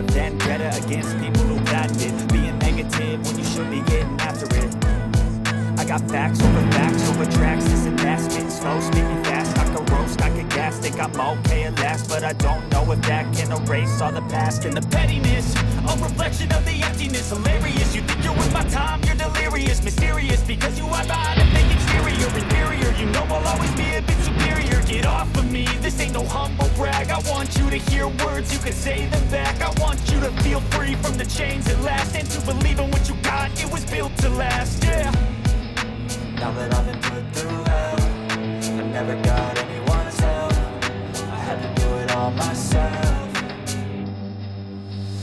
a vendetta against people who got it. Being negative when you should be getting after it. I got facts over tracks, this and that. Spitting slow, speaking fast, I can roast, I can gas. Think I'm okay at last, but I don't know if that can erase all the past. And the pettiness, a reflection of the emptiness. Hilarious, you think you're with my time, you're delirious. Mysterious, because you are behind a fake exterior. Inferior, you know I'll always be a bit superior. Get off of me, this ain't no humble brag. I want you to hear words, you can say them back. I want you to feel free from the chains at last, and to believe in what you got, it was built to last, yeah. Now that I've been put through hell, I never got anyone's help. I had to do it all myself.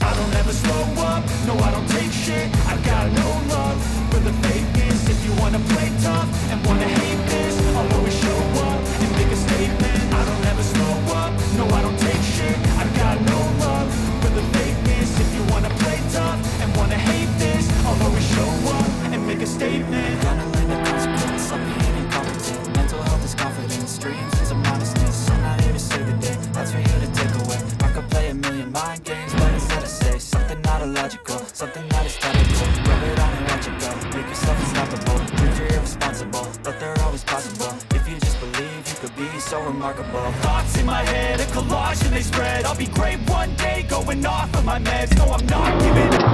I don't ever slow up, no I don't take shit. I got no love for the fakeness. If you wanna play tough and wanna hate this, I'll always show up and make a statement. I don't ever slow up, no I don't take shit. I got no love for the fakeness. If you wanna play tough and wanna hate this, I'll always show up and make a statement. Gonna learn the consequence of being incompetent. Mental health is confidence, dreams and some modestness. I'm not here to save the day, that's for you to take away. I could play a million mind games, but instead I say something not illogical, something that is topical. Rub it on and watch it go, make yourself unstoppable. Dreams are irresponsible, but they're always possible. If you just believe, you could be so remarkable. Thoughts in my head, a collage and they spread. I'll be great one day, going off of my meds. No, I'm not giving up.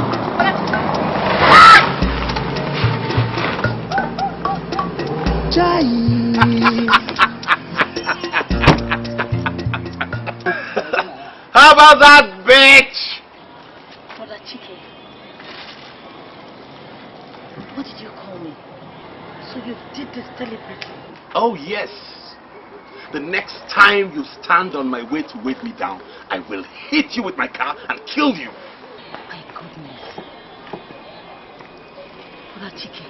How about that, bitch? Brother Chike, what did you call me? So you did this deliberately? Oh, yes. The next time you stand on my way to weight me down, I will hit you with my car and kill you. My goodness. Brother Chike,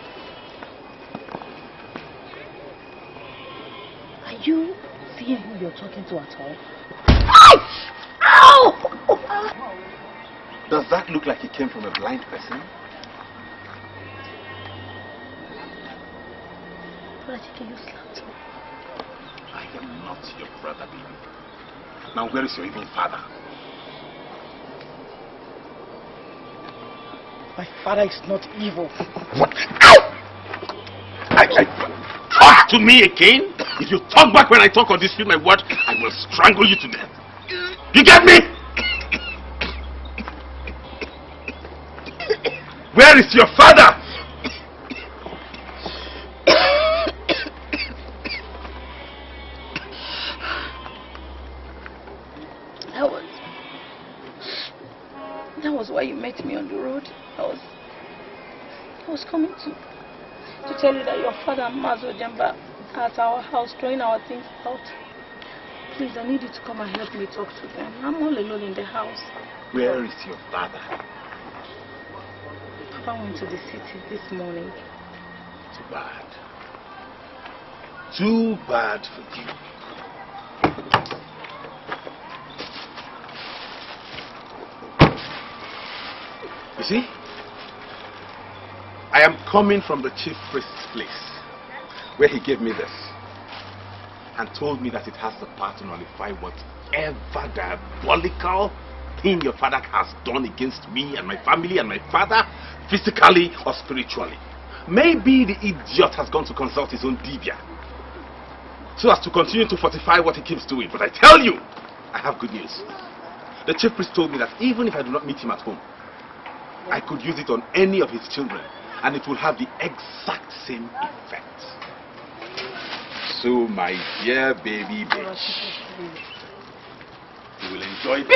are you seeing who you're talking to at all? Ow! Does that look like it came from a blind person? Brother Chike, you slapped me. I am not your brother, baby. Now where is your evil father? My father is not evil. What? Ow! Talk to me again? If you talk back when I talk or dispute my word, I will strangle you to death. You get me? Where is your father? That was why you met me on the road. I was coming to tell you that your father and Master Ojemba are at our house throwing our things out. Please, I need you to come and help me talk to them. I'm all alone in the house. Where is your father? Papa went to the city this morning. Too bad. Too bad for you. You see, I am coming from the chief priest's place, where he gave me this and told me that it has the power to nullify whatever diabolical thing your father has done against me and my family and my father, physically or spiritually. Maybe the idiot has gone to consult his own dibia so as to continue to fortify what he keeps doing. But I tell you, I have good news. The chief priest told me that even if I do not meet him at home, I could use it on any of his children and it will have the exact same effect. So my dear baby bitch, you will enjoy this.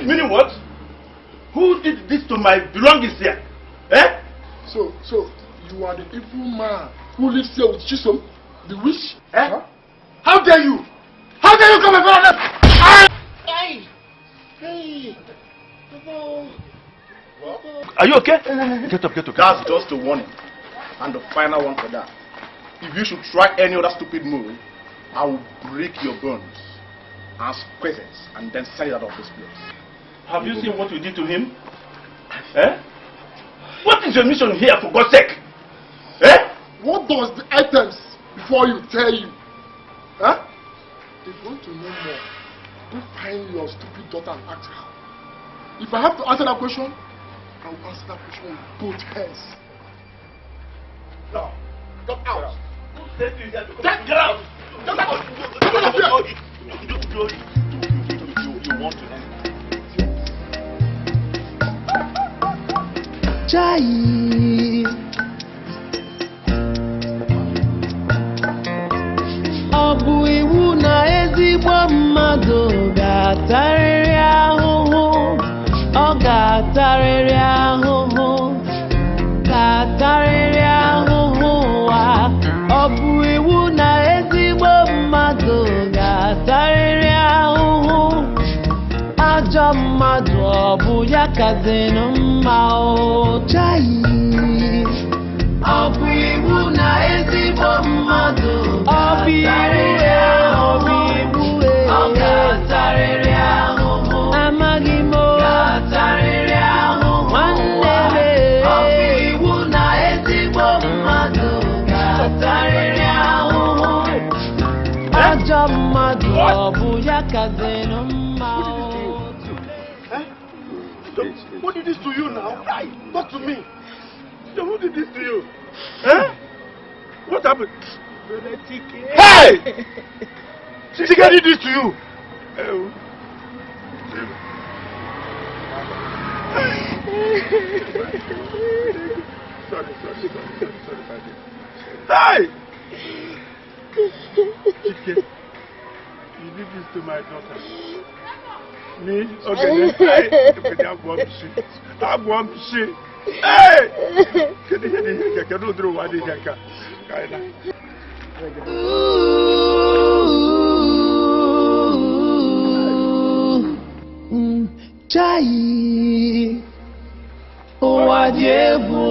Meaning what? Who did this to my belongings here? Eh? So you are the evil man who lives here with Chisom, the witch? Eh? Huh? How dare you? How dare you come in front of them? Hey! Hey! Are you okay? Get up. That's just a warning. And the final one for that. If you should try any other stupid move, I will break your bones and squeeze it and then send it out of this place. Have you seen what you did to him? Eh? What is your mission here, for God's sake? Eh? What does the items before you tell you? Huh? If you want to know more, go find your stupid daughter and ask her. If I have to answer that question, I will answer that question with both hands. Now, get out! Get out! Get out! You want to end? Chai. Ọ bụ iwu na ezigbo mmadụ ga-atarịrị ahụhụ. Ọ ga-atarịrị ahụhụ. Ga-atarịrị ahụhụ ụwa. Ọ bụ iwu na ezigbo mmadụ ga-atarịrị ahụhụ. Ajọ mmadụ ọ bụ ya kazinụ mma o. Chai. Ọ bụ iwu na ezigbo mmadụ ga-atarịrị ahụhụ. Ọ ga-atarịrị ahụhụ. Amaghị m o. Ga-atarịrị ahụhụ. Nwanne m. Ọ bụ iwu na ezigbo mmadụ ga-atarịrị ahụhụ. Ajọ mmadụ ọ bụ ya kazinụ mma o. Who did this to you now? Hey, talk to me. Who did this to you? Eh? What happened? Hey! Chike did this to you. Sorry. Hey! Chike, you did this to my daughter. Me? Okay, I'm one shit. Hey! Can you do what you can? Chai. Ụwa dị egwu.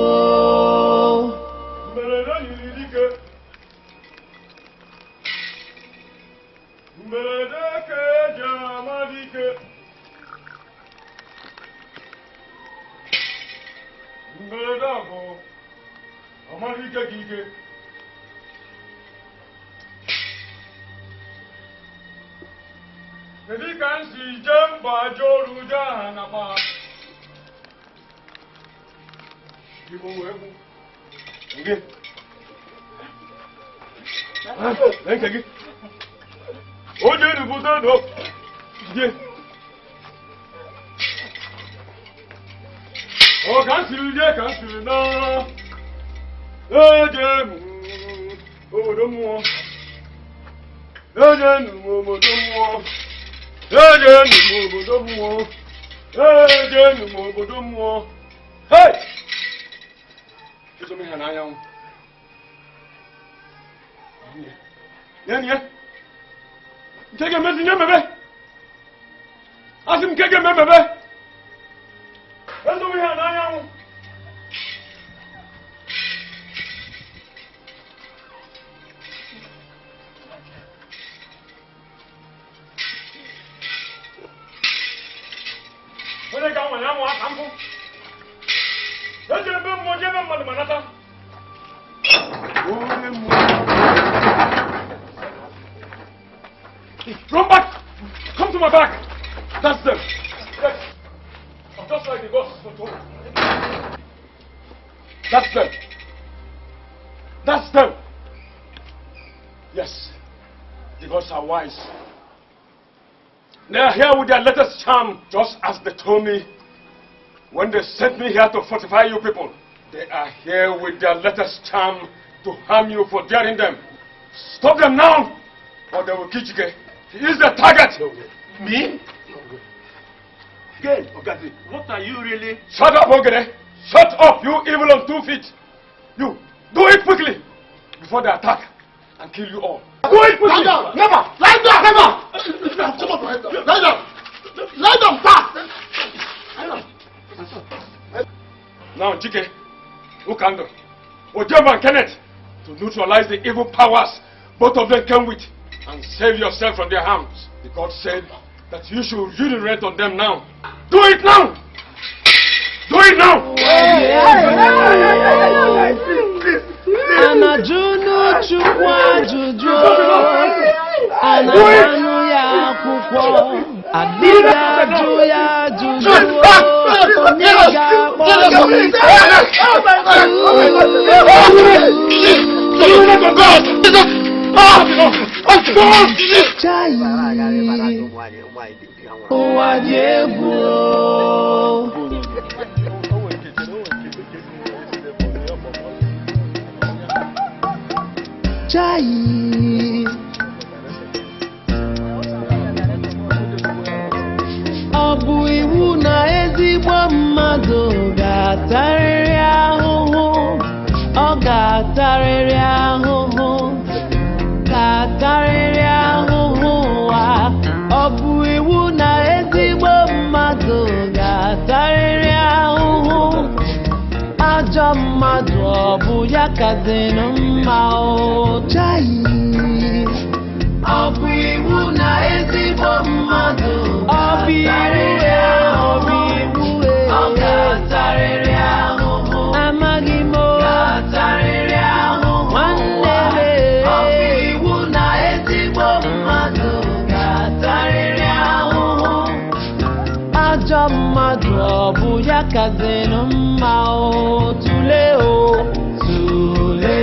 Run back! Come to my back! That's them! Yes! I'm just like the ghosts for told. That's them! That's them! Yes, the gods are wise. They are here with their latest charm, just as they told me when they sent me here to fortify you people. They are here with their latest charm to harm you for daring them. Stop them now, or they will kill you. He is the target. No way. Me? No way. Again, Ogene, what are you really? Shut up, Ogene. Shut up, you evil on 2 feet! You, do it quickly before they attack and kill you all. Do it quickly! Lie down! Never! Lie down! Never! Lie down! Lie down fast! Now, Jike, Ukando, Ojemba and Kenneth, to neutralize the evil powers both of them came with and save yourself from their harms. The God said that you should urinate on them now. Do it now! Do it now! Anajunu chukwa juju, anajanu ya akwụkwọ, adiga ju ya juju, onyega bọọlụ Chai, ụwa dị egwu. Chai, ọ bụ iwu na ezigbo mmadụ ga-atarịrị ahụhụ, ọ ga-atarịrị ahụhụ, ga-atarịrị ahụhụ ụwa. Ọ bụ iwu na ezigbo mmadụ ga-atarịrị ahụhụ, ajọ mmadụ ọ bụ ya kazinụ mma o. Chai, ọ bụ iwu na ezigbo mmadụ ga-atarịrị ahụhụ, ọ ga-atarịrị ahụhụ, amaghị m o, ga-atarịrị ahụhụ nwanne m. Ọ bụ iwu na ezigbo mmadụ ga-atarịrị ahụhụ, ajọ mmadụ ọ bụ ya kazinụ mma o. Tule o, tule,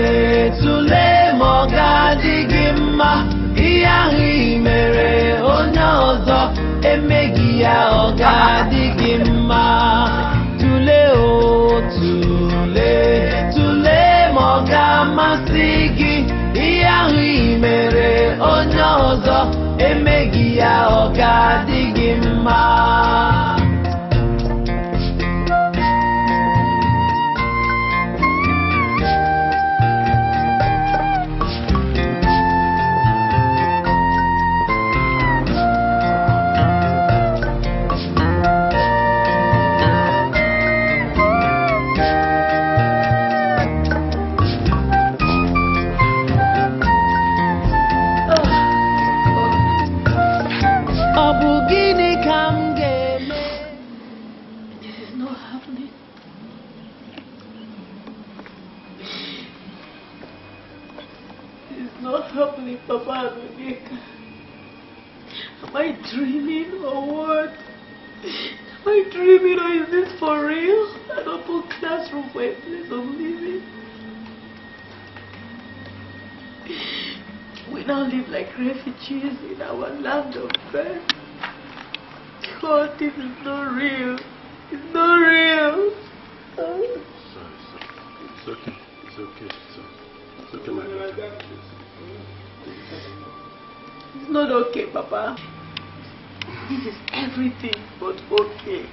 tule ma ọ ga-adị gị mma. Ihe ahụ i mere onye ọzọ emeghị ya, ọ ga-adị gị mma. Tule o, tule, tule ma ọ ga-amasị gị. Ihe ahụ i mere onye ọzọ emeghị ya, ọ ga-adị gị mma. Papa, am I dreaming or what? Am I dreaming or is this for real? An open classroom for a place of living? We now live like refugees in our land of birth. God, this is not real. It's not real. Sorry. It's okay. It's okay. It's okay, my daughter. It's not okay, Papa. This is everything but okay.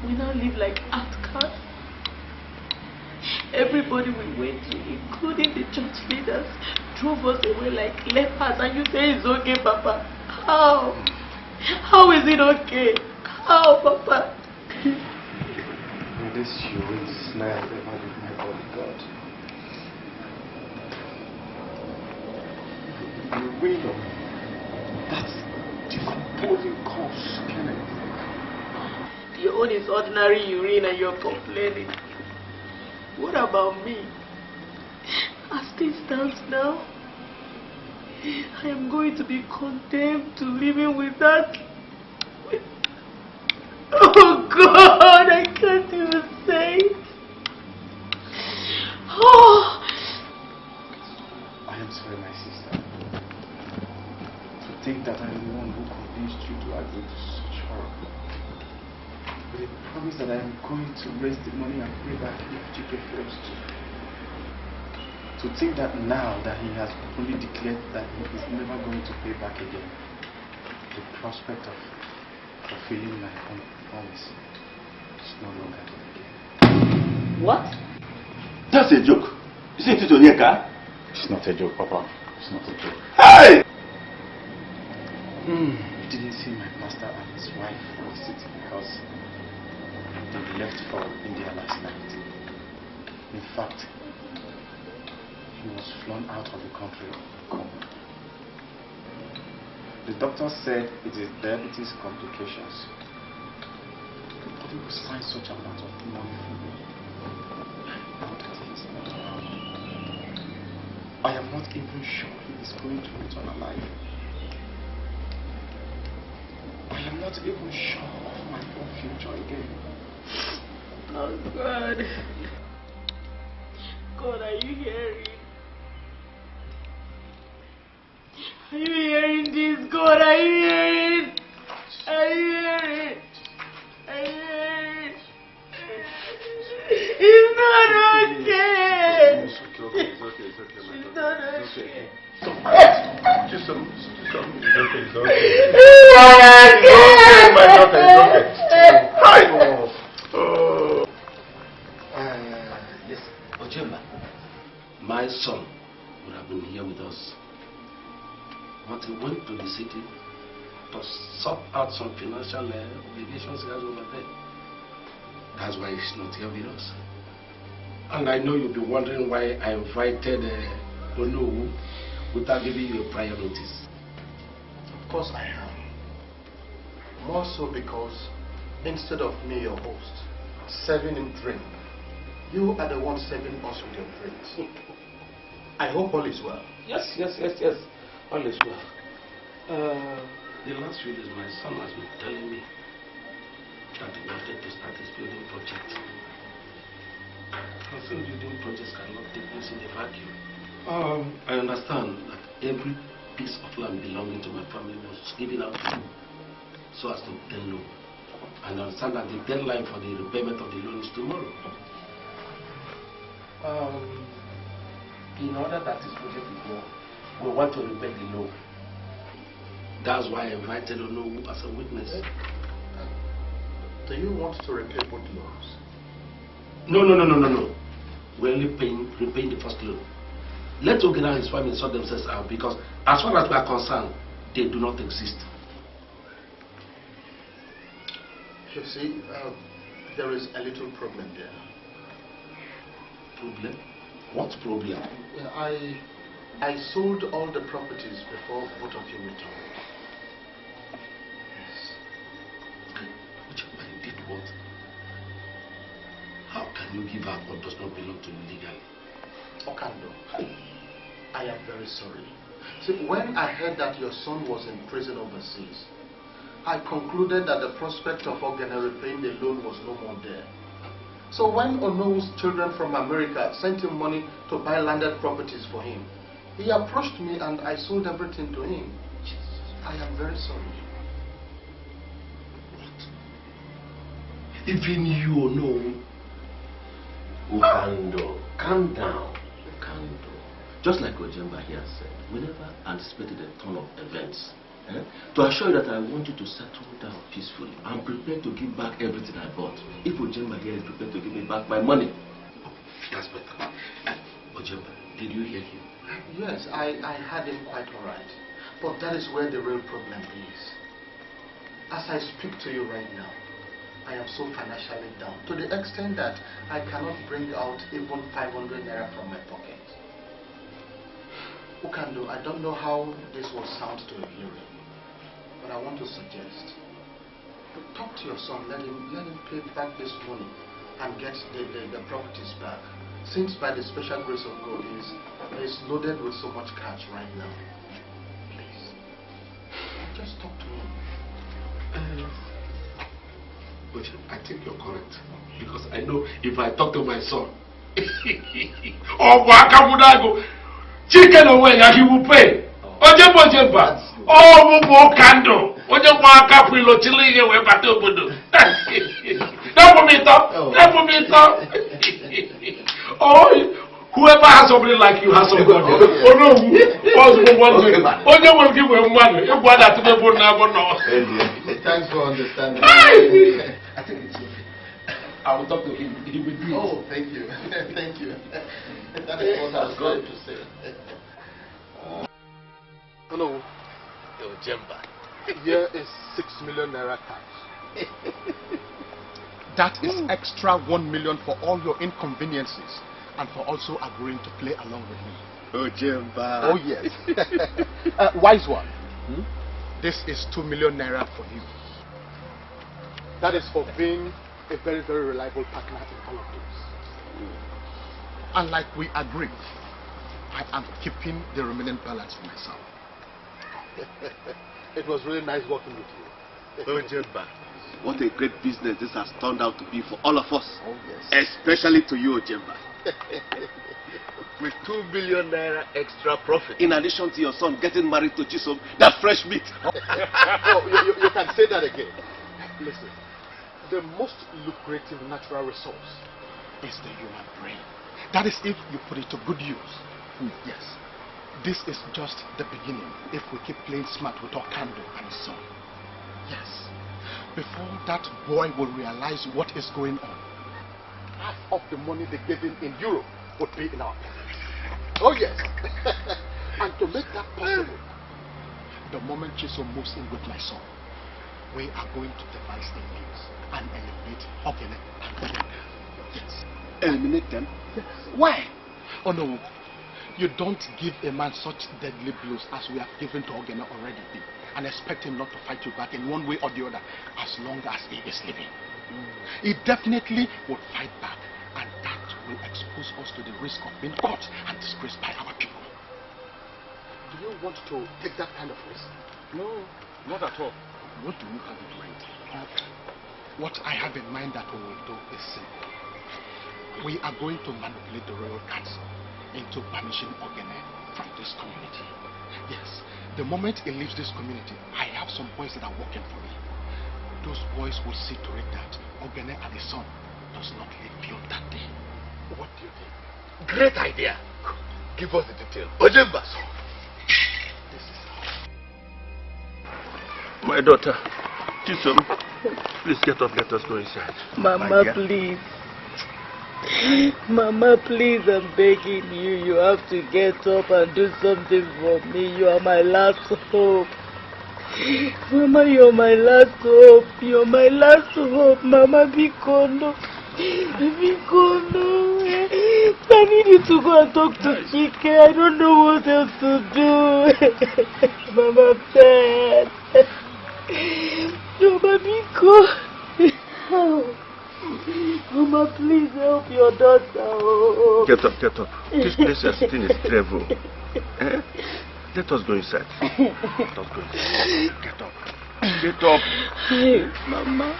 We now live like outcasts. Everybody we went to, including the church leaders, drove us away like lepers, and you say it's okay, Papa. How? How is it okay? How, Papa? This you will snare ever with my body, God. Uranium, that's decomposing corpse, Kenneth. Your own is ordinary urine and you're complaining. What about me? As things stands now, I am going to be condemned to living with that. Oh God, I can't even say it. Oh. I am sorry, my sister. To think that I am the one who convinced you to agree to such horror. With a promise that I am going to raise the money and pay back if Chike fails to think that now that he has openly declared that he is never going to pay back again, the prospect of fulfilling my own promise It's no longer. What? That's a joke. Isn't it, Onyeka? It's not a joke, Papa. It's not a joke. Hey! You didn't see my pastor and his wife visit because they left for India last night. In fact, he was flown out of the country. The doctor said it is diabetes complications. But he will sign such amount of money for me. Now that he is not around, I am not even sure he is going to return alive. I am not even sure of my own future again. Oh God. God, are you hearing? Are you hearing this? God, are you hearing? Are you hearing? Are you hearing? It's not okay. It's okay, my daughter. It's okay. Just some. It's okay, it's okay. My daughter, it's okay. Hi! Yes, Ojemba. My son would have been here with us. But he went to the city to sort out some financial obligations he has over there. That's why he's not here with us. And I know you'll be wondering why I invited Onowu without giving you a prior notice. Of course I am. More so because instead of me, your host, serving him drink, you are the one serving us with your drinks. I hope all is well. Yes. All is well. The last few days, my son has been telling me that he wanted to start his building project. I feel building projects cannot take place in a vacuum. I understand that every piece of land belonging to my family was given out to you so as to obtain loan. And I understand that the deadline for the repayment of the loan is tomorrow. In order that this project will go, we want to repay the loan. That's why I invited Onowu as a witness. Do you want to repay both loans? No. We're only repaying the first loan. Let Ogene and his family sort themselves out because as far as we are concerned, they do not exist. You see, there is a little problem there. Problem? What problem? I sold all the properties before both of you returned. Yes. Ojemba, you did what? How can you give up what does not belong to you legally? Okando, I am very sorry. See, when I heard that your son was in prison overseas, I concluded that the prospect of Ogene repaying the loan was no more there. So when Onowu's children from America sent him money to buy landed properties for him, he approached me and I sold everything to him. I am very sorry. What? Even you know. Okando, calm down. Okando. Just like Ojemba here said, we never anticipated a turn of events. To assure you that I want you to settle down peacefully. I'm prepared to give back everything I bought. If Ojemba here is prepared to give me back my money. That's better. Ojemba, did you hear him? Yes, I had him quite alright. But that is where the real problem is. As I speak to you right now, I am so financially down to the extent that I cannot bring out even 500 naira from my pocket. Okando, I don't know how this will sound to a hearing, but I want to suggest, talk to your son, let him pay back this money and get the properties back. Since by the special grace of God is loaded with so much cash right now. Please, just talk to me. But I think you're correct. Because I know if I talk to my son, chicken away and he will pay. Ojemba. Oh, Okando. Ojemba Capri Chile away back obodo. Never meet up. Oh, whoever has somebody like you has somebody. Oh no, Oje will give him money. You want that to be born now. Thanks for understanding. I think it's okay. I will talk to him. He will do it. Oh, thank you. Thank you. That is what I was going to say. Onowu. Ojemba. Here is 6 million naira cash. That is extra 1 million for all your inconveniences and for also agreeing to play along with me. Ojemba. Oh yes. Wise one. This is 2 million naira for you. That is for being a very, very reliable partner in all of this. And like we agreed, I am keeping the remaining balance for myself. It was really nice working with you. Ojemba. What a great business this has turned out to be for all of us. Oh yes. Especially to you, Ojemba. With 2 billion naira extra profit. In addition to your son getting married to Chisom, that fresh meat. Oh, you can say that again. Listen, the most lucrative natural resource is the human brain. That is if you put it to good use. Yes. This is just the beginning if we keep playing smart with our candle and son. Yes. Before that boy will realize what is going on, half of the money they gave him in Europe would be in our pockets. Oh yes. And to make that possible, the moment Chisom moves in with my son, we are going to devise a means and eliminate Ogene and Ojemba. Yes. Eliminate them? Yes. Why? Oh no. You don't give a man such deadly blows as we have given to Ogene already, and expect him not to fight you back in one way or the other as long as he is living. He definitely would fight back, and that will expose us to the risk of being caught and disgraced by our people. Do you want to take that kind of risk? No, not at all. What do you have in mind? What I have in mind that we will do is simple. We are going to manipulate the royal council into banishing Ogene from this community. Yes, the moment he leaves this community, I have some boys that are working for me. Those boys will see to it that Ogene and his son does not leave beyond that day. What do you think? Great idea. Give us the detail. Ojemba. This is how. My daughter, Chisom, please get up, let us go inside. Mama, please. Mama, please, I'm begging you. You have to get up and do something for me. You are my last hope. Mama, you're my last hope. You're my last hope. Mama, Bikono. Bikono. I need you to go and talk to Chike. I don't know what else to do. Mama, please. Mama, Bikono. Mama, please help your daughter. Oh. Get up, get up. This place you're sitting is terrible. Eh? Let us go inside. Let us go inside. Get up. Get up. Hey, Mama.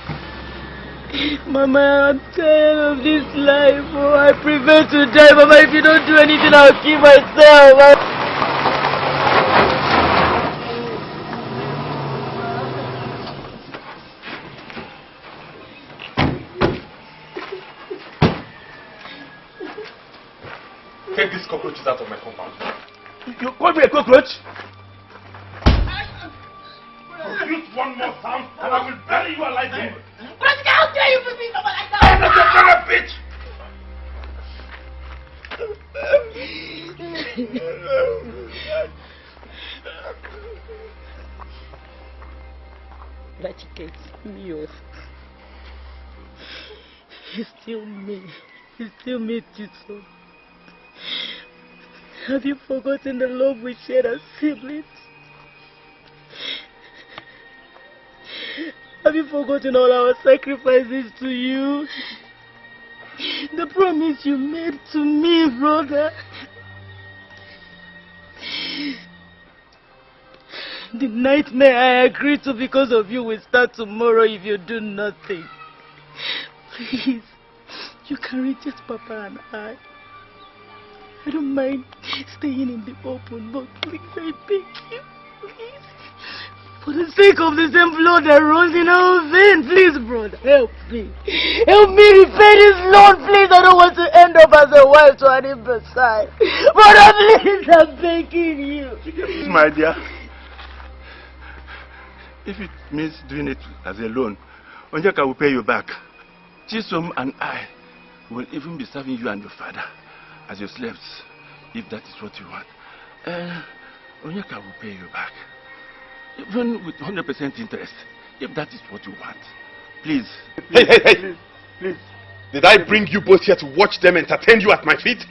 Mama, I'm tired of this life. Oh, I prefer to die. Mama, if you don't do anything, I'll kill myself. Take these cockroaches out of my compound. You called me a cockroach? Use one more sound and I will bury you alive. But how dare you put me someone like that? I'm a bitch! It's me. It's still me. It's still me, Tito. Have you forgotten the love we shared as siblings? Have you forgotten all our sacrifices to you? The promise you made to me, brother. The nightmare I agreed to because of you will start tomorrow if you do nothing. Please, you can reject Papa and I don't mind staying in the open, but please, I beg you, please. For the sake of the same blood that runs in our veins, please, brother, help me. Help me repay this loan, please. I don't want to end up as a wife to an imbecile. Brother, please, I'm begging you. Please, my dear. If it means doing it as a loan, Onyeka will pay you back. Chisom and I will even be serving you and your father as your slaves, if that is what you want. Onyeka will pay you back, even with 100% interest, if that is what you want. Please. Hey! Please. Did I bring you both here to watch them entertain you at my feet?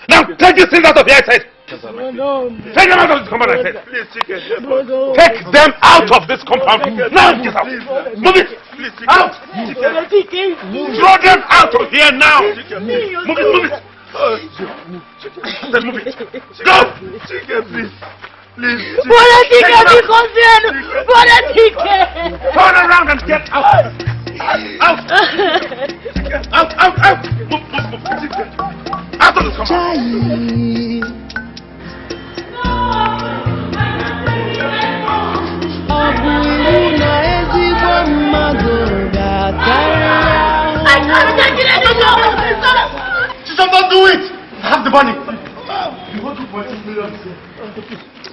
Now take these things out of here, I said! No. Take them out of this compound, I said! Please, Chike. Take them out of this compound! Now get out! Move it! Out! Throw them out of here now! Move it! Then move it! Go! Chike, please. Please. Turn around and get out! Out! Move! Out of this compound! Don't do it! I have the money. You want 2.6 million?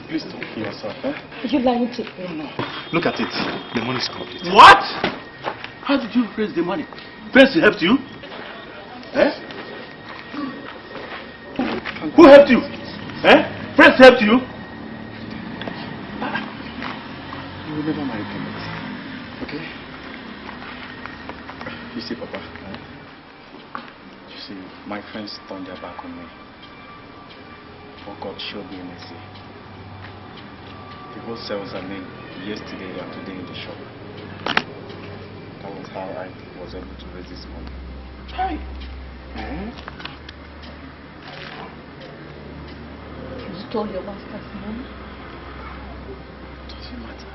Please don't kill yourself, eh? Are you lying to me? No. Look at it. The money is complete. What? How did you raise the money? Percy helped you? Eh? Who helped you? Eh? Percy helped you? You will never marry Kenneth. Okay? You see, Papa, you see, my friends turned their back on me. For God showed me mercy. The wholesales I made yesterday and today in the shop. That was how I was able to raise this money. Hi. You stole your master's money? Doesn't matter.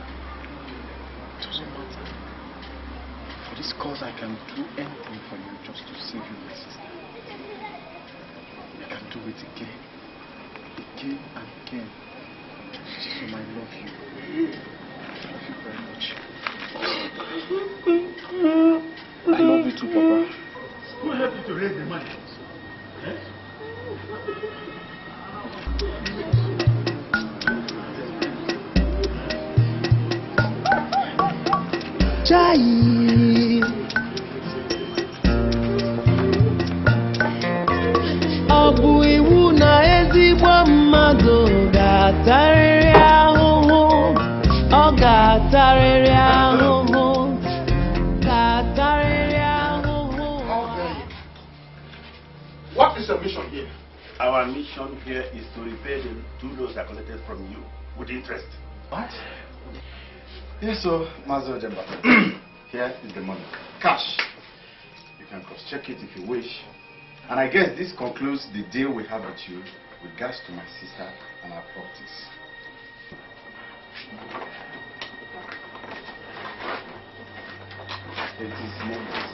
Doesn't matter. For this cause, I can do anything for you just to save you, my sister. I can do it again and again. So I love you. I love you very much. I love you too, Papa. Who helped you to raise the money? Ọ bụ iwu na ezigbo mmadụ ga-atarịrị ahụhụ. Ọ ga-atarịrị ahụhụ. Ga-atarịrị ahụhụ. What is your mission here? Our mission here is to repay the 2 loans I collected from you with interest. What? Yes, so, Master Ojemba. Here is the money. Cash. You can cross-check it if you wish. And I guess this concludes the deal we have with you with regards to my sister and our properties. It is money. It's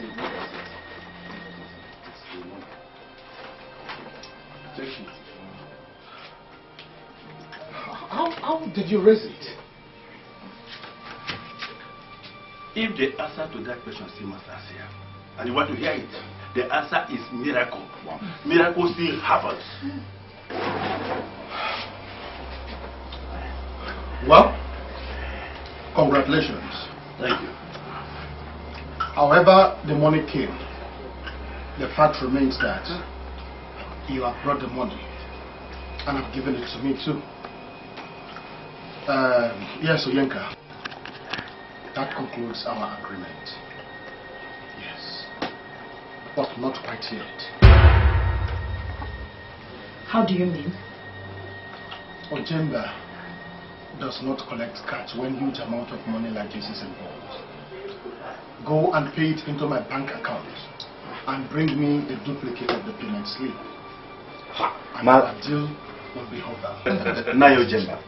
the money. Take it. How did you raise it? If the answer to that question still must ask here, and you want to hear it, the answer is miracle. Wow. Miracle still happens. Well, congratulations. Thank you. However the money came, the fact remains that you have brought the money and have given it to me too. Yes, Oyenka. That concludes our agreement. Yes. But not quite yet. How do you mean? Ojemba does not collect cash when huge amount of money like this is involved. Go and pay it into my bank account and bring me the duplicate of the payment slip. And our deal will be over. Now, Ojemba,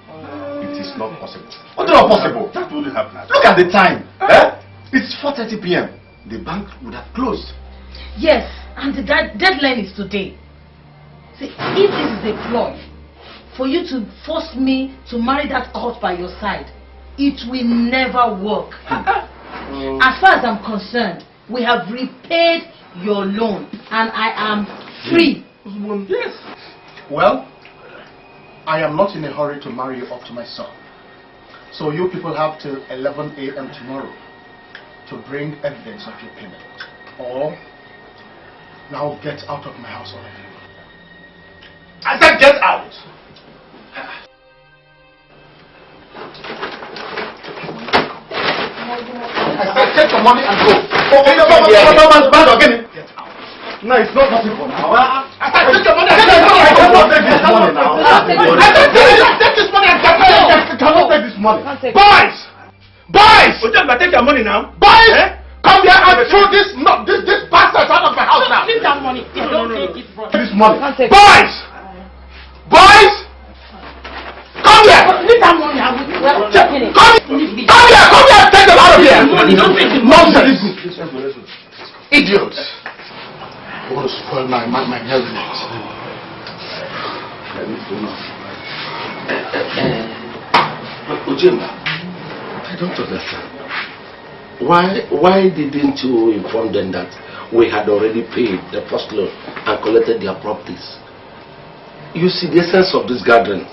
it is not possible. What is not possible? That wouldn't happen. Look at the time. It's 4:30 p.m. The bank would have closed. Yes, and the deadline is today. See, if this is a ploy for you to force me to marry that court by your side, it will never work. As far as I'm concerned, we have repaid your loan and I am free. Yes. Well, I am not in a hurry to marry you up to my son. So you people have till 11 a.m. tomorrow to bring evidence of your payment. Or now get out of my house already. I said get out! I said take your money and go. Get out. No, it's not possible now. I said take your money and go. I cannot take this money now. I said take this money and get out. I cannot take this money. Boys! Boys! Ojemba, take your money now. Boys! Come here and throw this bastard out of my house now. Leave that money. Don't take it from This money. Boys! Boys! Come here! Leave that money. I will take it. Come here! Take them out of here! Nonsense! Idiots! You want to spoil my helmet. Ojemba, I don't understand. Why didn't you inform them that we had already paid the first loan and collected their properties? You see, the essence of this gathering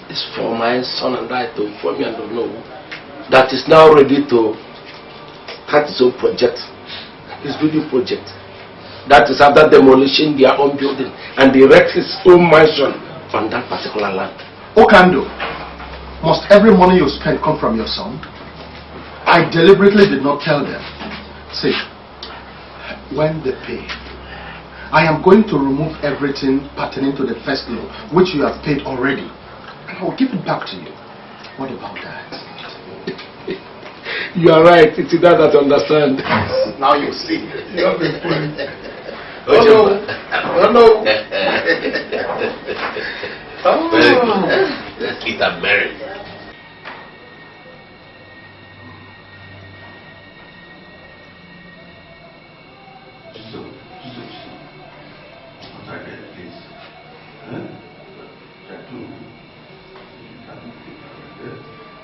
is for my son and I to inform you and Onowu that is now ready to start his own project, his building project. That is after demolishing their own building and erect his own mansion on that particular land. Okando, must every money you spend come from your son? I deliberately did not tell them. See, when they pay, I am going to remove everything pertaining to the first loan, which you have paid already, and I will give it back to you. What about that? You are right, it's that I understand. Now you see. Oh no. Very good. Let's eat and marry.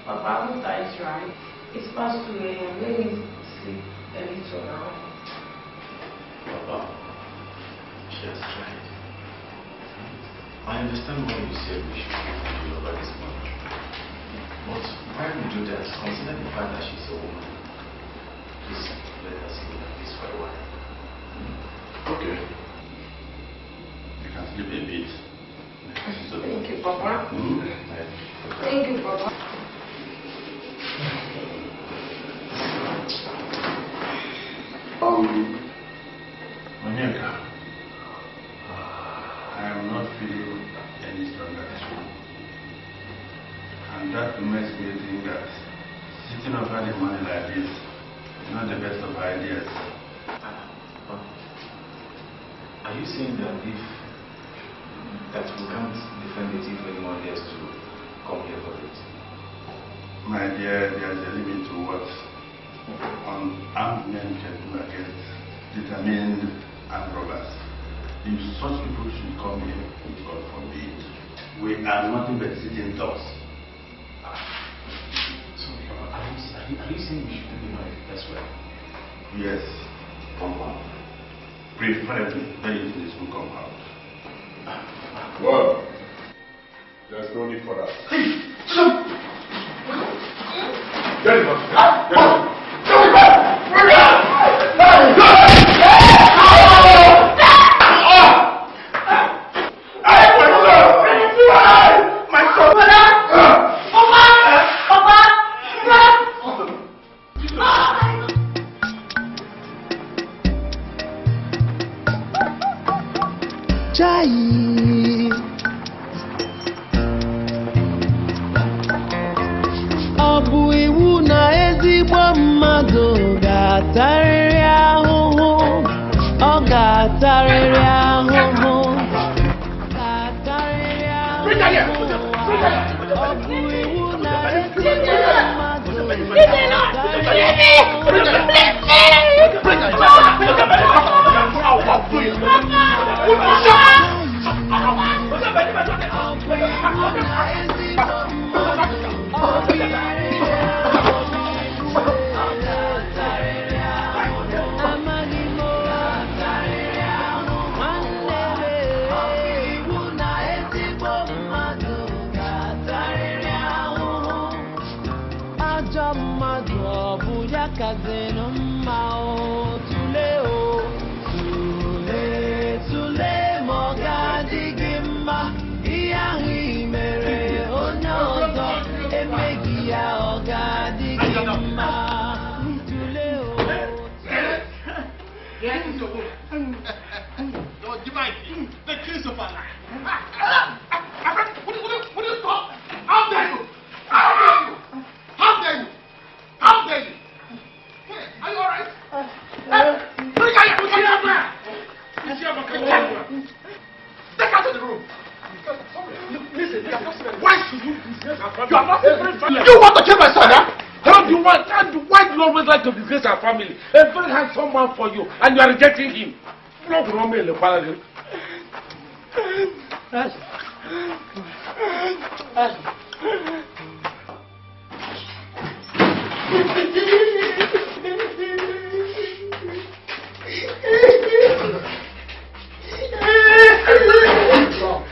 Papa, that is right. It's past 2 a.m. Let me sleep a little now. Papa, she has tried. I understand why you said we should be over this money. But why we do that? Consider the fact that she's a woman. Please let us live like this for a while. Okay. You can sleep a bit. Thank you, Papa. Thank you, Papa. Onyeka, I am not feeling any stronger this week. And that makes me think that sitting over the money like this is not the best of ideas. Are you saying that we can't defend it if anyone has to come here for it? My dear, there's a limit to what armed men can do against determined armed robbers. If such people should come here, God forbid, we are nothing but sitting ducks. So, are you saying we should take the money this way? Yes, compound. Preferably, very easily this will come out. Well, there's no need for that. Get him up. Get him up. Ọ bụ iwu na ezigbo mmadụ ga-atarịrị ahụhụ. Ọ ga-atarịrị ahụhụ. Ga-atarịrị ahụhụ. Ọ bụ iwu na ezigbo mmadụ ga-atarịrị ajọ mmadụ ọ bụ ya The Christopher line. What do you talk? How dare you? How dare you? How dare you? How dare you? Are you alright? Take out of the room. Listen, why should you disgrace our family? You are not very. You want to kill my son, huh? Why do you always like to disgrace our family? A very handsome man for you, and you are rejecting him. No problem in the family.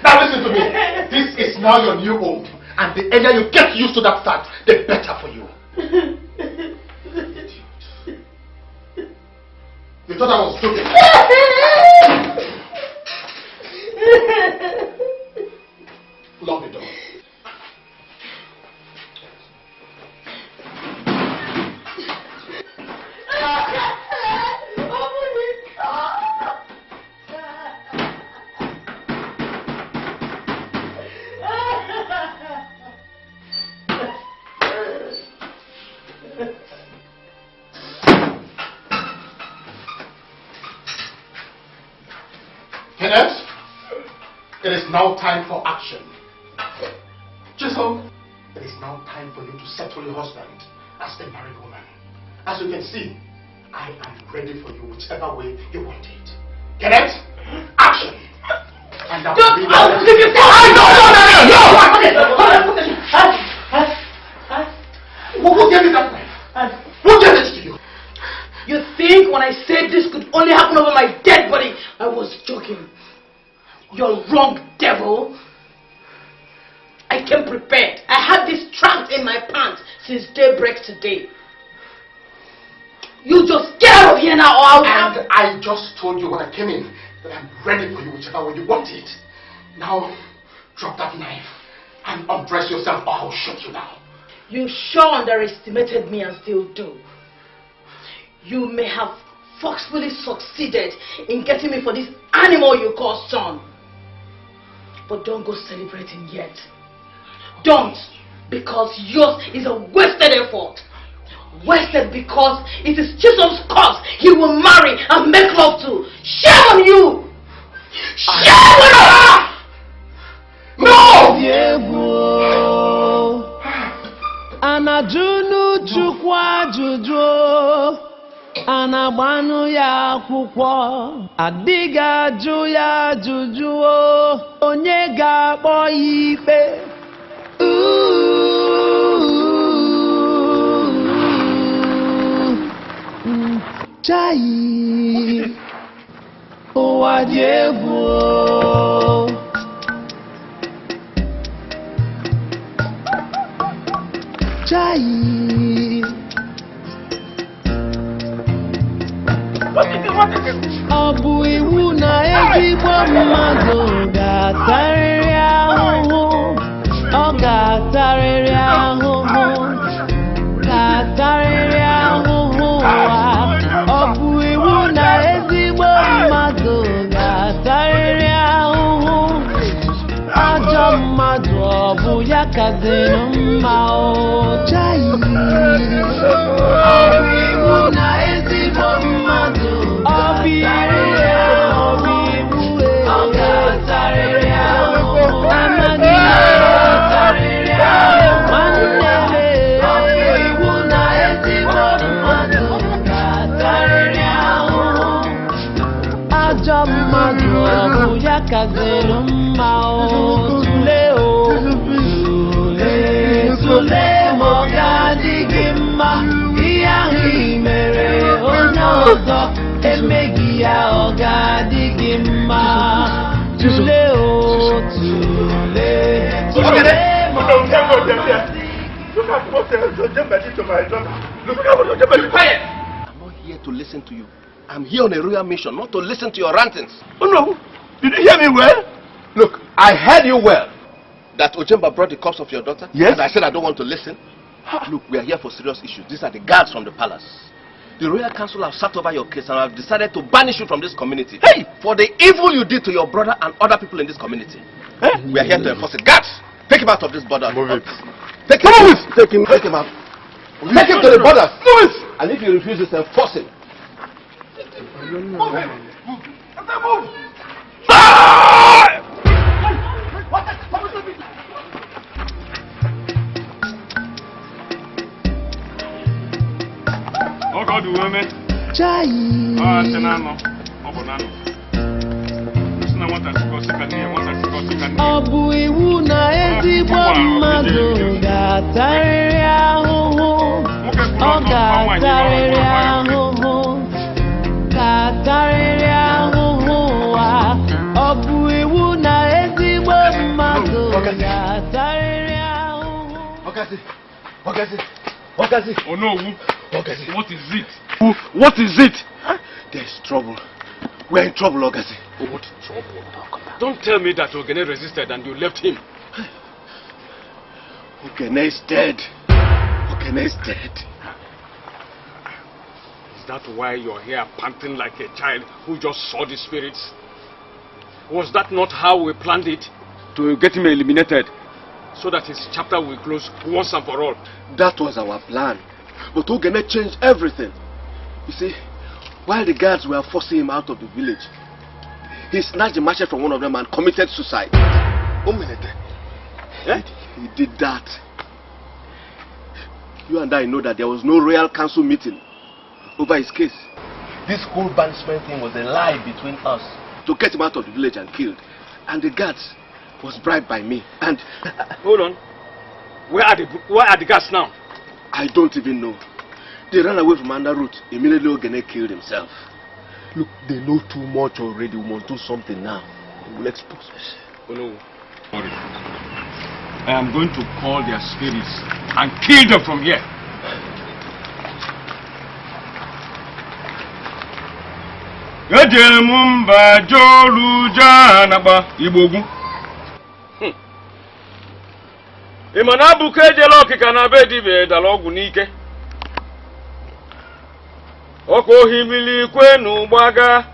Now listen to me. This is now your new home, and the earlier you get used to that fact, the better for you. You thought I was joking? Lock the door. Kenneth, it is now time for action. Chisholm, it is now time for you to settle your husband as a married woman. As you can see, I am ready for you whichever way you want it. Kenneth, action! And that will be no! Who gave you that knife? Who gave it to you? You think when I said this could only happen over my dead body, I was joking? You're wrong, devil. I came prepared. I had this trapped in my pants since daybreak today. You just get out of here now or I'll... And I just told you when I came in that I'm ready for you whichever way you want it. Now, drop that knife and undress yourself or I'll shoot you now. You sure underestimated me and still do. You may have forcefully succeeded in getting me for this animal you call son. But don't go celebrating yet. Don't, because yours is a wasted effort. Wasted because it is Chisholm's cause he will marry and make love to. Shame on you! Shame on you! No! Anajunu chukwa juju Anagbanu ya akwụkwọ Adiga ajụ ya ajụjụ Onye ga-akpọ ya ikpe Chai ụwa dị egwu Chai Ọ bụ iwu na ezigbo mmadụ ga-atarịrị ahụhụ Ọ ga-atarịrị ahụhụ Ga-atarịrị ahụhụ Ọ bụ iwu na ezigbo mmadụ ga-atarịrị ahụhụ Ajọ mmadụ ọ bụ ya kaziri mma Chai Ọ bụ iwu na ezigbo mmadụ Kazelu mma tule tule moga digi mma Ihe mere onye ọzọ emeghị ya ọ ga-adịghị mma Tule tule moga Look at what Ojemba did to my daughter. Quiet! I'm not here to listen to you. I'm here on a royal mission, not to listen to your rantings. Oh no! Did you hear me well? Look, I heard you well. That Ojemba brought the corpse of your daughter? Yes. And I said I don't want to listen. Look, we are here for serious issues. These are the guards from the palace. The royal council have sat over your case and have decided to banish you from this community. Hey! For the evil you did to your brother and other people in this community. We are here to enforce it. Guards, take him out of this border. Move it. Take him out. Take him out. Take him to the borders. Move it! And if he refuses, enforce him. Move him! Move! Oh God, you women. Chai. Oh, Senano. Oh, Bonano. Listen, I want to go sick and hear. Ọ bụ iwu na ezigbo mmadụ ga-atarịrị ahụhụ. Ọ ga-atarịrị ahụhụ. Ga-atarịrị ahụhụ a. Ọ bụ iwu na ezigbo mmadụ ga-atarịrị ahụhụ. Okazi. Onowu. Okazi. What is it? What is it? There's trouble. We're in trouble, Okazi. What trouble? Don't tell me that Ogene resisted and you left him. Ogene is dead. Ogene is dead. Is that why you're here panting like a child who just saw the spirits? Was that not how we planned it? To get him eliminated, so that his chapter will close once and for all. That was our plan. But Ogene changed everything. You see, while the guards were forcing him out of the village, he snatched the machete from one of them and committed suicide. He did that. You and I know that there was no royal council meeting over his case. This whole banishment thing was a lie between us to get him out of the village and killed. And the guards was bribed by me. And hold on. Where are the guards now? I don't even know. They ran away from under route. Immediately Ogene killed himself. Look, they know too much already. We must do something now. They will expose us. Oh no. Sorry. I am going to call their spirits and kill them from here. Imana buke jelo kikana bedi be dalogu nike. Oko himili kwenu gbaga.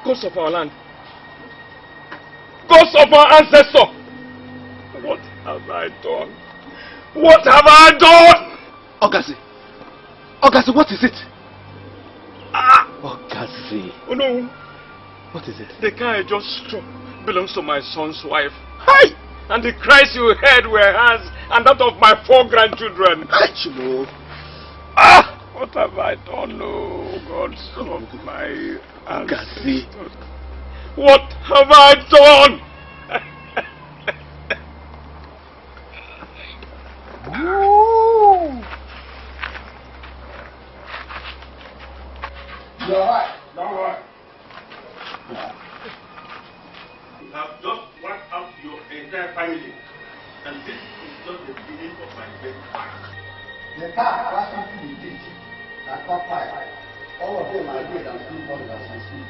Ghosts of our land. Ghosts of our ancestors. What have I done? What have I done? Ogasi, what is it? Ogasi. Oh no. What is it? The car I just struck belongs to my son's wife. Hi! And the cries you heard were hers and that of my 4 grandchildren. What have I done? Oh God, of my Ogasi. What have I done? You're right. Don't worry. You have just wiped out your entire family. And this is just the beginning of my best fight. The car crashed into the ditch. That caught fire. All of them are dead and still buried as we speak.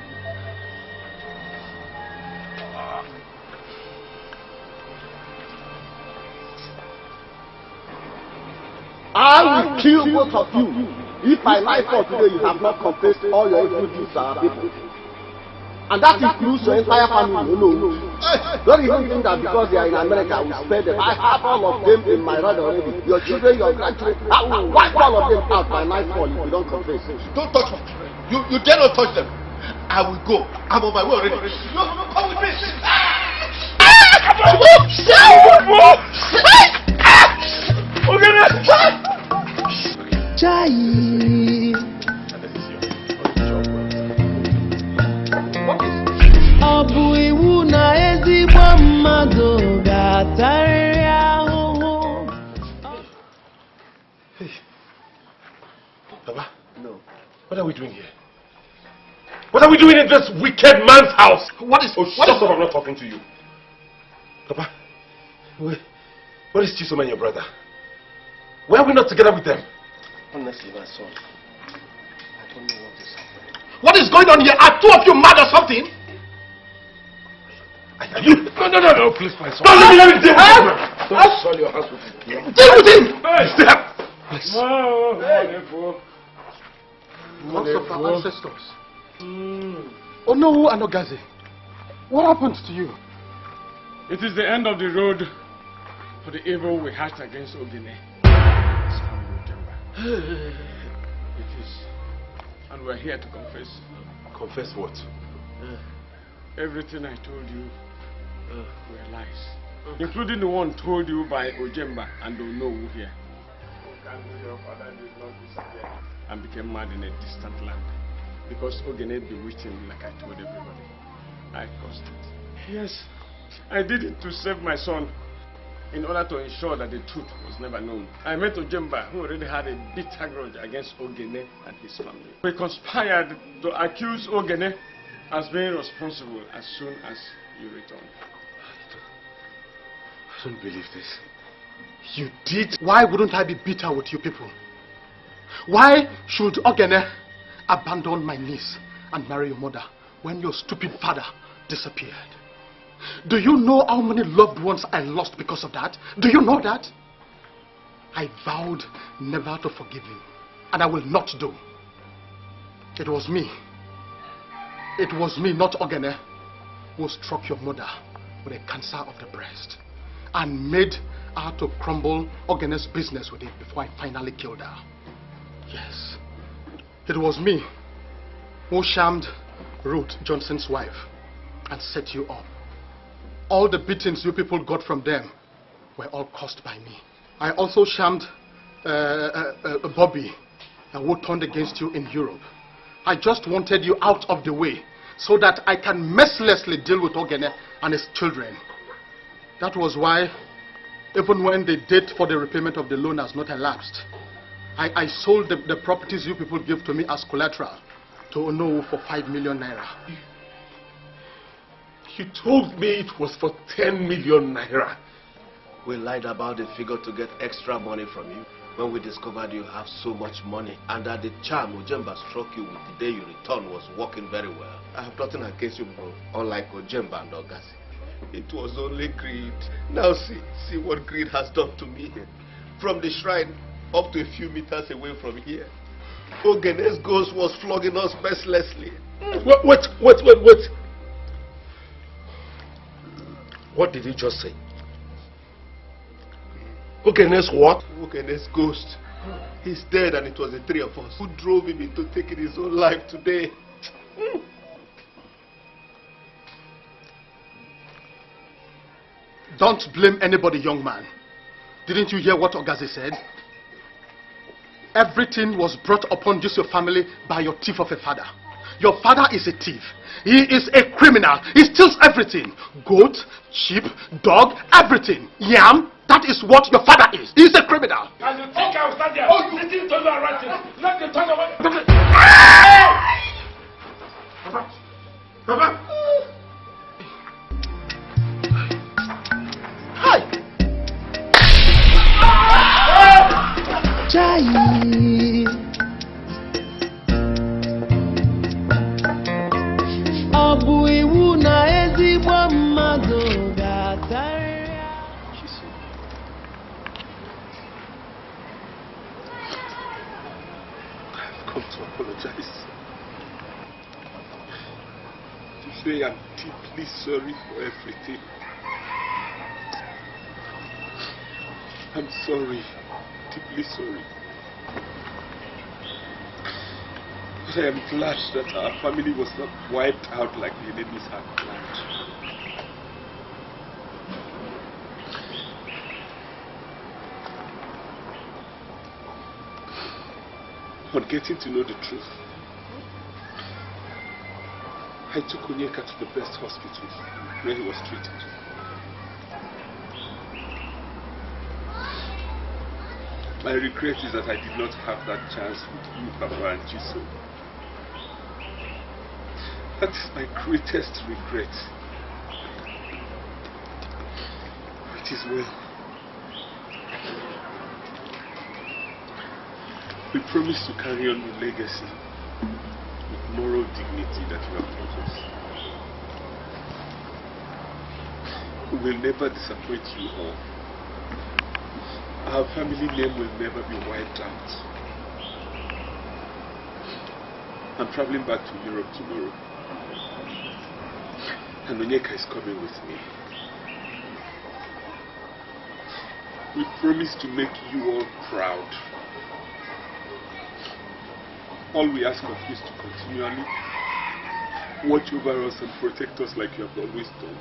I will kill both of you if by nightfall today you have not confessed all your evil deeds to our people. And that includes your entire family. No. Don't even think that because they are in America, I will spare them. I have all of them in my rod already. Your children, your grandchildren. I will wipe all of them out by nightfall if you don't confess. Don't touch me. You dare not touch them. I will go. I'm on my way already. No, come with me. Chai. Ọ bụ iwu na ezigbo mmadụ ga-atarịrị ahụhụ. Papa? No. What are we doing here? What are we doing in this wicked man's house? What is... shut up, I'm not talking to you. Papa, where is Chisom and your brother? Why are we not together with them? Honestly, my son, I don't know what is happening. What is going on here? Are two of you mad or something? Are you? No, please, my son. Don't let me deal with him. Don't soil your hands with him. Deal with him! Step! Please. Gods of our ancestors. Onowu and Ogaze, what happened to you? It is the end of the road for the evil we hatched against Ogene. It is. And we're here to confess. Confess what? Everything I told you were lies. Including the one told you by Ojemba and Onowu here. Your father did not disappear and became mad in a distant land. Because Ogene bewitched him like I told everybody. I caused it. Yes, I did it to save my son, in order to ensure that the truth was never known. I met Ojemba, who already had a bitter grudge against Ogene and his family. We conspired to accuse Ogene as being responsible as soon as you returned. I don't believe this. You did? Why wouldn't I be bitter with you people? Why should Ogene abandon my niece and marry your mother when your stupid father disappeared? Do you know how many loved ones I lost because of that? Do you know that? I vowed never to forgive you, and I will not do. It was me, not Ogene, who struck your mother with a cancer of the breast and made her to crumble Ogene's business with it before I finally killed her. Yes, it was me who shamed Ruth, Johnson's wife, and set you up. All the beatings you people got from them were all caused by me. I also shamed Bobby, who turned against you in Europe. I just wanted you out of the way so that I can mercilessly deal with Ogene and his children. That was why, even when the date for the repayment of the loan has not elapsed, I sold the properties you people gave to me as collateral to Onowu for 5 million naira. You told me it was for 10 million naira. We lied about the figure to get extra money from you when we discovered you have so much money and that the charm Ojemba struck you with the day you returned was working very well. I have nothing against you, bro, unlike Ojemba and Ogaze. It was only greed. Now see what greed has done to me. From the shrine up to a few meters away from here, Ogene's ghost was flogging us mercilessly. Wait. What did he just say? Ogene's what? Ogene's ghost. He's dead, and it was the three of us who drove him into taking his own life today. Don't blame anybody, young man. Didn't you hear what Ogaze said? Everything was brought upon this your family by your thief of a father. Your father is a thief. He is a criminal. He steals everything. Goat, sheep, dog, everything. Yam, that is what your father is. He is a criminal. And you think I will stand there listening to you and writing? Let me talk about it. Papa! Hi! Chai! Ọ bụ iwu na ezigbo mmadụ ga-atarịrị ahụhụ. I've come to apologize. To say I'm deeply sorry for everything. I'm sorry. Deeply sorry. But I am glad that our family was not wiped out like the enemies had planned. On getting to know the truth, I took Onyeka to the best hospital where he was treated. My regret is that I did not have that chance with you, Papa and Chiso. That is my greatest regret. It is well. We promise to carry on the legacy with moral dignity that you have taught us. We will never disappoint you all. Our family name will never be wiped out. I'm traveling back to Europe tomorrow. And Onyeka is coming with me. We promise to make you all proud. All we ask of you is to continually watch over us and protect us like you have always done.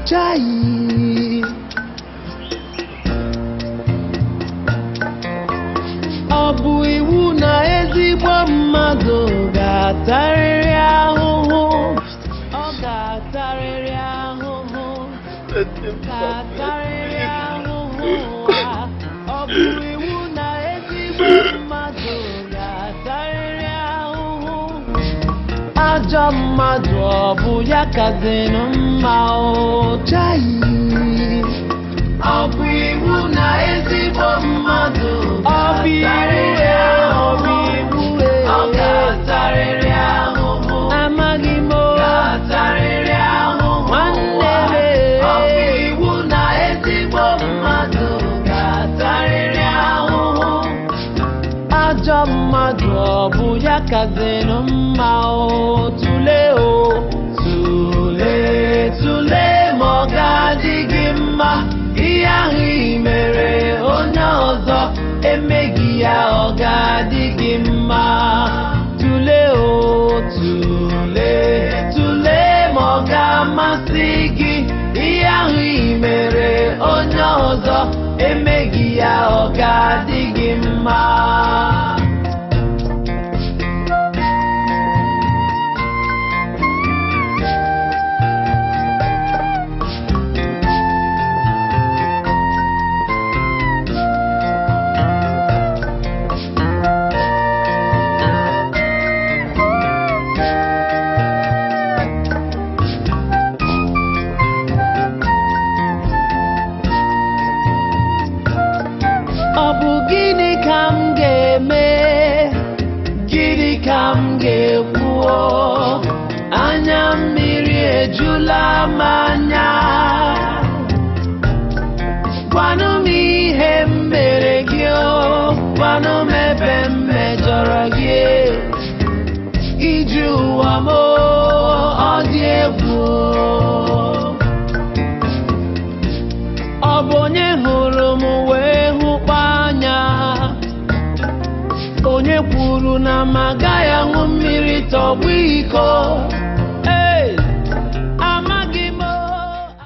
Chai. Ọ bụ iwu na ezigbo mmadụ ga-atarịrị ahụhụ. Ọ ga-atarịrị ahụhụ. Ga-atarịrị ahụhụ. Ọ bụ iwu na ezigbo mmadụ ga-atarịrị ahụhụ. Ajọ mmadụ ọ bụ ya kazinụ mma o chai. Ọ bụ iwu na ezigbo mmadụ ga-atarịrị ahụhụ. Ọ ga-atarịrị ahụhụ. Amaghị m o ga-atarịrị ahụhụ. Nwanne m ọ bụ iwu na ezigbo mmadụ ga-atarịrị ahụhụ. Ajọ mmadụ ọ bụ ya kazinụ mma o tụlee o tụlee tụlee ma ọ ga-adị gị mma. Ihe ahụ i mere onye ọzọ emeghị ya ọ ga-adị gị mma. Tụlee o tụlee tụlee ma ọ ga-amasị gị. Ihe ahụ i mere onye ọzọ emeghị ya ọ ga-adị gị mma. Ọ bụ gịnị ka m ga-eme? Gịnị ka m ga-ekwu? Anya mmiri ejula m anya. Gwanụ m ihe m mere gị o. Gwanụ m ebe m mejọrọ gị. Iji ụwa m o, ọ dị egwu. Ọ bụ onye hụrụ m wee hụkwa anya. Onye kwuru na m agaghị aṅụ mmiri tọgbọ iko.